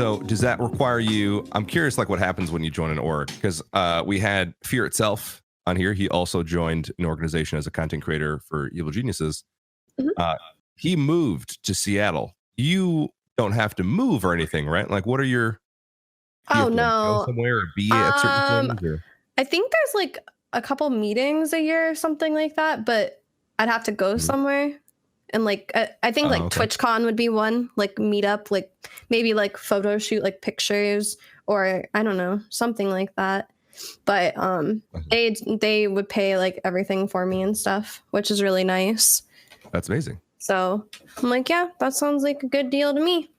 So does that require you? I'm curious, like what happens when you join an org? Because we had Fear Itself on here. He also joined an organization as a content creator for Evil Geniuses. Mhm. He moved to Seattle. You don't have to move or anything, right? Like, what are your? Do you Oh have to, like, go no. somewhere or be at certain things? Or? I think there's like a couple meetings a year or something like that, but I'd have to go somewhere. And like I think like okay. TwitchCon would be one, like meet up, like maybe like photo shoot, like pictures, or I don't know, something like that. But they would pay like everything for me and stuff, which is really nice. That's amazing. So I'm like, yeah, that sounds like a good deal to me.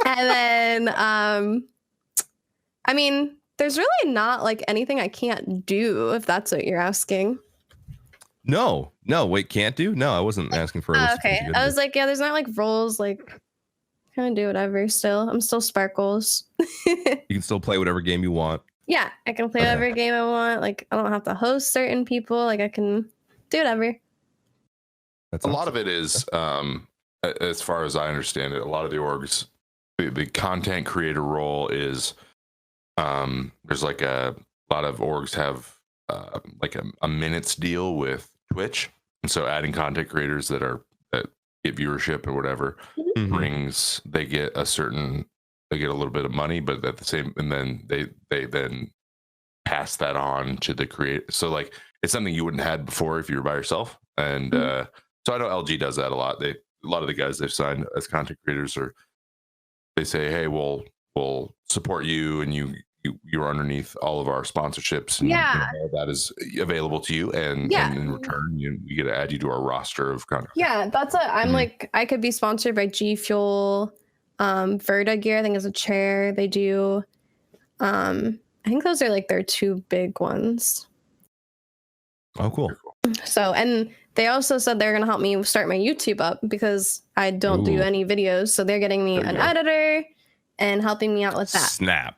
And then I mean, there's really not like anything I can't do, if that's what you're asking. No, wait, can't do? No, I wasn't asking for a list of things Okay. you couldn't I do. was like, yeah, there's not like roles, like kind of do whatever still. I'm still Sparkles. You can still play whatever game you want. Yeah, I can play whatever game I want. Like, I don't have to host certain people. Like, I can do whatever. That's a lot of it is, as far as I understand it, a lot of the orgs, the content creator role is, there's like a lot of orgs have like a minutes deal with Twitch, and so adding content creators that get viewership or whatever brings, they get a little bit of money, but at the same, and then they then pass that on to the creator. So like it's something you wouldn't have had before if you were by yourself. And so I know LG does that a lot. A lot of the guys they've signed as content creators they say, hey, we'll support you, and you're underneath all of our sponsorships, and all that is available to you, and in return we get to add you to our roster of content. Yeah, that's it. I'm like, I could be sponsored by G Fuel, Verta Gear, I think is a chair they do. I think those are like their two big ones. Oh, cool. So, and they also said they're going to help me start my YouTube up because I don't do any videos. So they're getting me an editor and helping me out with that. Snap.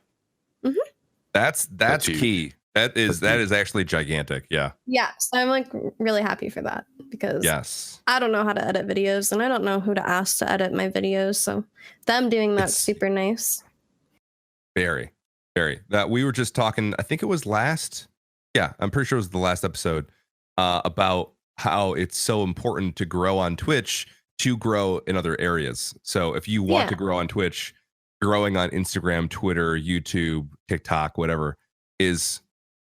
That's key. That is actually gigantic. Yeah. Yeah. So I'm like really happy for that because I don't know how to edit videos and I don't know who to ask to edit my videos. So them doing that's super nice. Very, very. That we were just talking, I think it was I'm pretty sure it was the last episode about how it's so important to grow on Twitch to grow in other areas. So if you want to grow on Twitch, growing on Instagram, Twitter, YouTube, TikTok, whatever is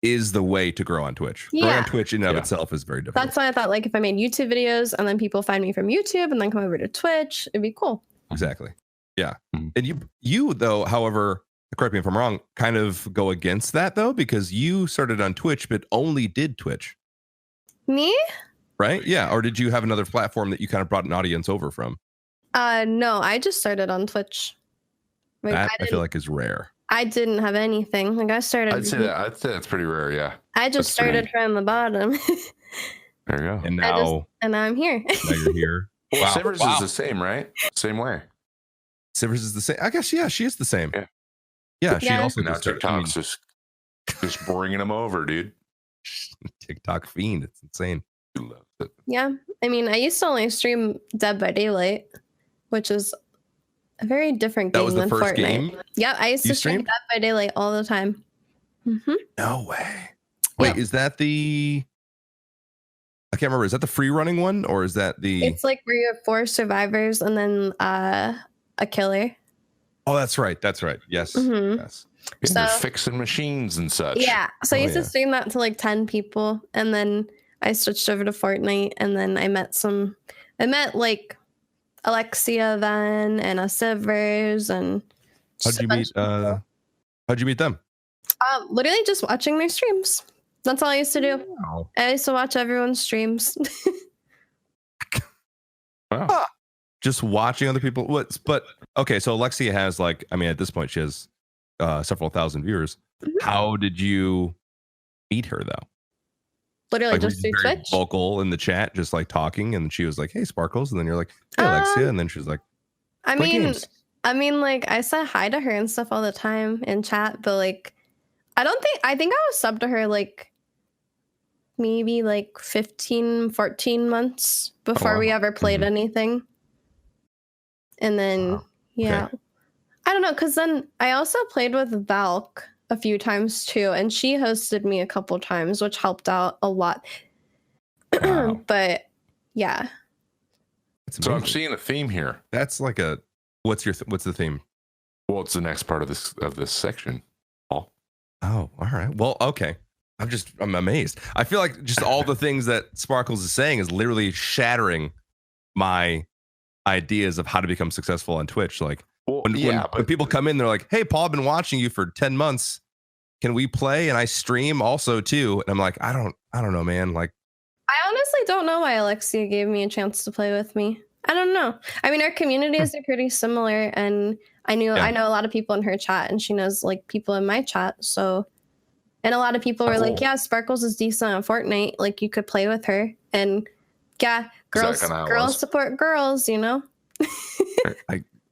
the way to grow on Twitch. Growing on Twitch in and of itself is very difficult. That's why I thought, like, if I made YouTube videos and then people find me from YouTube and then come over to Twitch, it'd be cool. Exactly. Yeah. And you though, however, correct me if I'm wrong, kind of go against that though, because you started on Twitch but only did Twitch. Me? Right? Yeah. Or did you have another platform that you kind of brought an audience over from? No, I just started on Twitch. Like, that I feel like is rare. I didn't have anything. Like I started. I'd say that's pretty rare. Yeah. I just started from the bottom. There you go. And now I'm here. Now you're here. Well, Sivers is the same, right? Same way. Sivers is the same. I guess she is the same. Yeah. She also now TikTok's just bringing them over, dude. TikTok fiend. It's insane. You love it. Yeah. I mean, I used to only stream Dead by Daylight, which is a very different game than Fortnite. Game yeah, I used to stream Dead by Daylight all the time. No way. Wait, is that the? I can't remember. Is that the free running one or is that the? It's like where you have 4 survivors and then a killer. Oh, that's right. That's right. Yes. Yes. So, they're fixing machines and such. Yeah. So I used to stream that to like 10 people, and then I switched over to Fortnite, and then I met like Alexia then and Sivers and. How'd you meet them? Literally just watching their streams. That's all I used to do. Wow. I used to watch everyone's streams. Wow. Just watching other people. But okay, so Alexia has at this point she has several thousand viewers. How did you meet her though? Literally just through Twitch. Vocal in the chat, just like talking, and she was like, "Hey, Sparkles," and then you're like, "Hey, Alexia," and then she was like, I mean, like I said hi to her and stuff all the time in chat, but like, I think I was subbed to her like maybe like 14 months before we ever played anything. And then, I don't know, because then I also played with Valk a few times too, and she hosted me a couple times, which helped out a lot. Wow. But yeah. That's So I'm amazing. seeing a theme here. That's like a what's the theme? Well, it's the next part of this section. Paul. Oh, all right. Well, okay. I'm amazed. I feel like just all the things that Sparkles is saying is literally shattering my ideas of how to become successful on Twitch. Like when people come in, they're like, "Hey, Paul, I've been watching you for 10 months. Can we play?" And I stream also too. And I'm like, I don't know, man. Like, I honestly don't know why Alexia gave me a chance to play with me. I don't know. I mean, our communities are pretty similar, and I know a lot of people in her chat, and she knows like people in my chat. So, and a lot of people were like, "Yeah, Sparkles is decent at Fortnite. Like, you could play with her." And yeah, girls support girls, you know.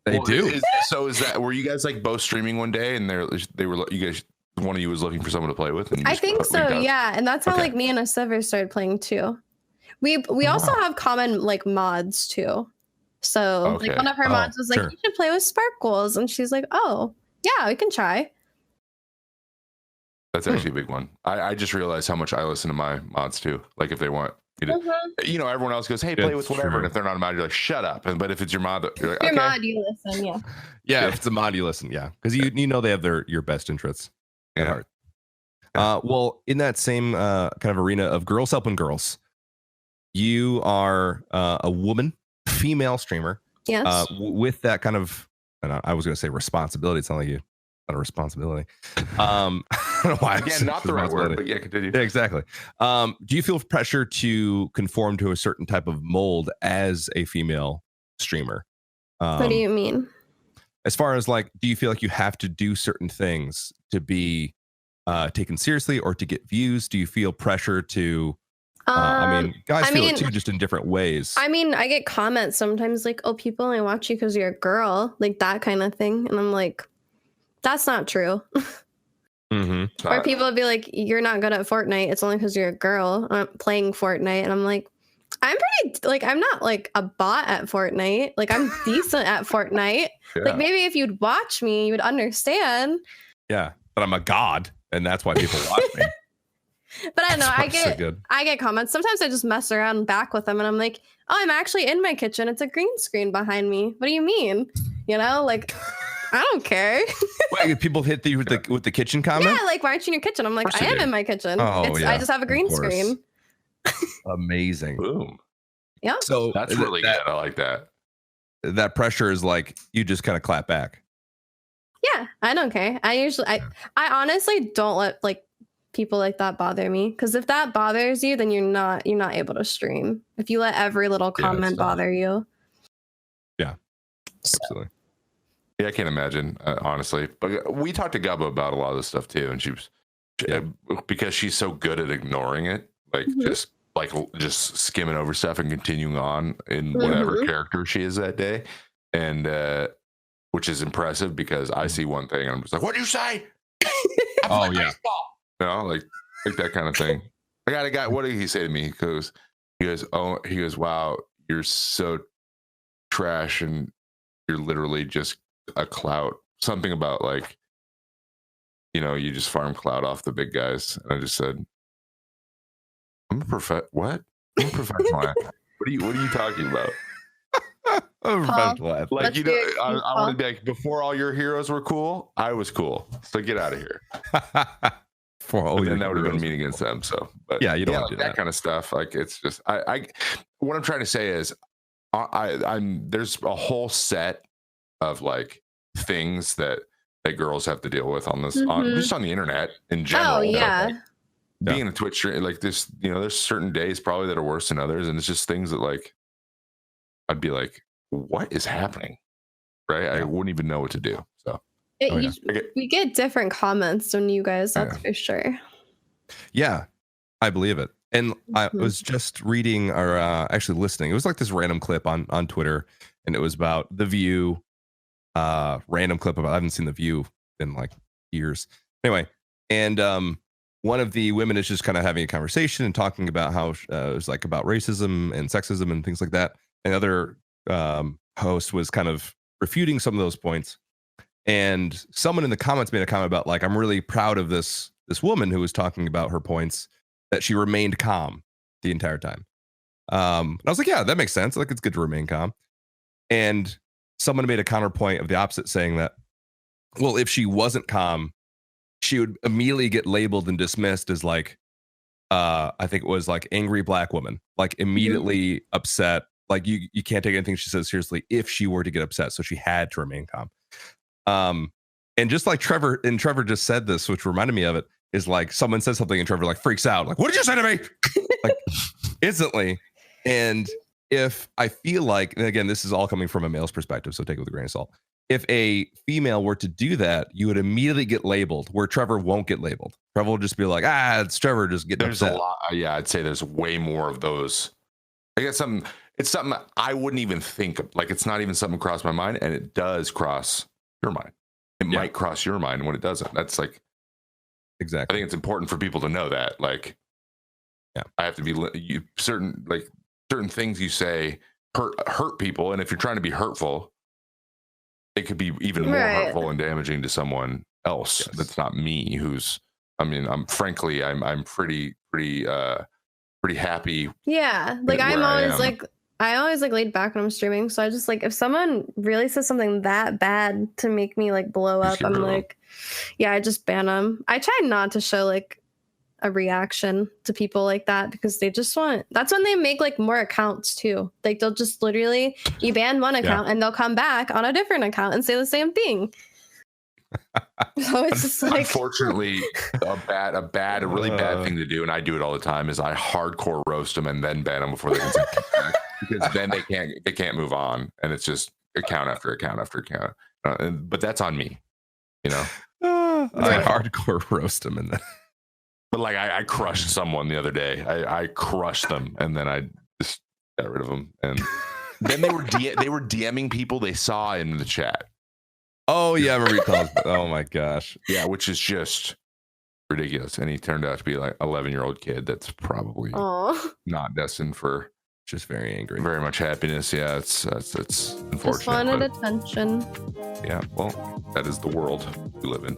They do. Is that, were you guys like both streaming one day, and they were you guys? One of you was looking for someone to play with, and I think so, yeah. And that's how like me and a Sever started playing too. We also have common like mods too. So like one of her mods was like, "You should play with Sparkles," and she's like, "Oh, yeah, we can try." That's actually a big one. I just realized how much I listen to my mods too. Like if they want me to, you know, everyone else goes, "Hey, play with whatever," and if they're not a mod, you're like, "Shut up." But if it's your mod, you're like, "Your mod, you listen." Yeah. Yeah, if it's a mod, you listen. Yeah, because you know they have your best interests at heart. Well, in that same kind of arena of girls helping girls, you are a woman, female streamer. Yes. With that kind of, I was going to say responsibility. It's not like not a responsibility. I don't know why. Again, not the right word, but yeah, continue. Yeah, exactly. Do you feel pressure to conform to a certain type of mold as a female streamer? What do you mean? As far as like, do you feel like you have to do certain things to be taken seriously or to get views? Do you feel pressure to I mean, guys feel it too, just in different ways. I mean, I get comments sometimes like, "Oh, people only watch you because you're a girl," like that kind of thing, and I'm like, that's not true. Or people would be like, "You're not good at Fortnite. It's only because you're a girl playing Fortnite," and I'm like, I'm not like a bot at Fortnite. Like I'm decent at Fortnite. Yeah. Like maybe if you'd watch me, you would understand. Yeah, but I'm a god, and that's why people watch me. But I know I get comments. Sometimes I just mess around back with them, and I'm like, "Oh, I'm actually in my kitchen. It's a green screen behind me. What do you mean?" You know, like I don't care. Wait, people hit you with the kitchen comment? Yeah, like why aren't you in your kitchen? I'm like, I am in my kitchen. I just have a green screen. Amazing. Boom. Yeah. So that's really good. I like that. That pressure is like you just kind of clap back. Yeah, I don't care. I honestly don't let like people like that bother me, because if that bothers you, then you're not able to stream. If you let every little comment bother you. Yeah, absolutely. Yeah, I can't imagine, honestly. But we talked to Gubba about a lot of this stuff too, and she was because she's so good at ignoring it, like just skimming over stuff and continuing on in whatever character she is that day, and which is impressive because I see one thing and I'm just like, "What'd you say?" Oh yeah. You know, like that kind of thing. I got a guy. What did he say to me? He goes, "Wow, you're so trash, and you're literally just a clout." Something about like, you know, you just farm clout off the big guys. And I just said, "I'm a what? I'm a professional athlete. What are you talking about?" Like, you know, I want to be like, before all your heroes were cool, I was cool. So get out of here. And then that would have been mean against them. So, but yeah, you don't want to do that kind of stuff. Like, it's just, what I'm trying to say is, there's a whole set of like things that girls have to deal with on this, just on the internet in general. Oh yeah. Like, being a Twitch streamer, like this, you know, there's certain days probably that are worse than others, and it's just things that like, I'd be like, what is happening? Right? I wouldn't even know what to do. So. We get different comments from you guys, that's for sure. Yeah, I believe it. And I was just reading or actually listening. It was like this random clip on Twitter, and it was about The View. Random clip about, I haven't seen The View in like years. Anyway, and one of the women is just kind of having a conversation and talking about how it was like about racism and sexism and things like that. And other host was kind of refuting some of those points. And someone in the comments made a comment about like, I'm really proud of this woman who was talking about her points, that she remained calm the entire time. And I was like, yeah, that makes sense. Like, it's good to remain calm. And someone made a counterpoint of the opposite, saying that, well, if she wasn't calm, she would immediately get labeled and dismissed as like, I think it was like angry black woman, like immediately upset. Like you can't take anything she says seriously if she were to get upset. So she had to remain calm. And just like Trevor just said this, which reminded me of it, is like someone says something and Trevor like freaks out, like, what did you say to me? Like instantly. And if I feel like, and again, this is all coming from a male's perspective, so take it with a grain of salt. If a female were to do that, you would immediately get labeled, where Trevor won't get labeled. Trevor will just be like, it's Trevor just getting upset. A lot. Yeah, I'd say there's way more of those. I guess it's something I wouldn't even think of. Like, it's not even something cross my mind, and it does cross your mind. It might cross your mind when it doesn't. That's like, exactly. I think it's important for people to know that. Like, I have to be certain things you say hurt people, and if you're trying to be hurtful, it could be even more hurtful and damaging to someone else. Yes. That's not me. I'm pretty happy. Yeah, like I always laid back when I'm streaming, so I just like, if someone really says something that bad to make me like blow up, I'm like, I just ban them. I try not to show like a reaction to people like that, because they just that's when they make like more accounts too. Like they'll just literally, you ban one account and they'll come back on a different account and say the same thing. So it's just like, unfortunately, a really bad thing to do, and I do it all the time, is I hardcore roast them and then ban them before they can say back, because then they can't move on, and it's just account after account after account. But that's on me, you know. I hardcore roast them and then. But like I crushed someone the other day. I crushed them, and then I just got rid of them. And then they were DMing people they saw in the chat. Oh yeah, I remember you telling us. Oh my gosh. Yeah, which is just ridiculous. And he turned out to be like 11-year-old kid that's probably not destined for just very angry, very much happiness. Yeah, it's unfortunate. Just wanted attention. Yeah, well, that is the world we live in.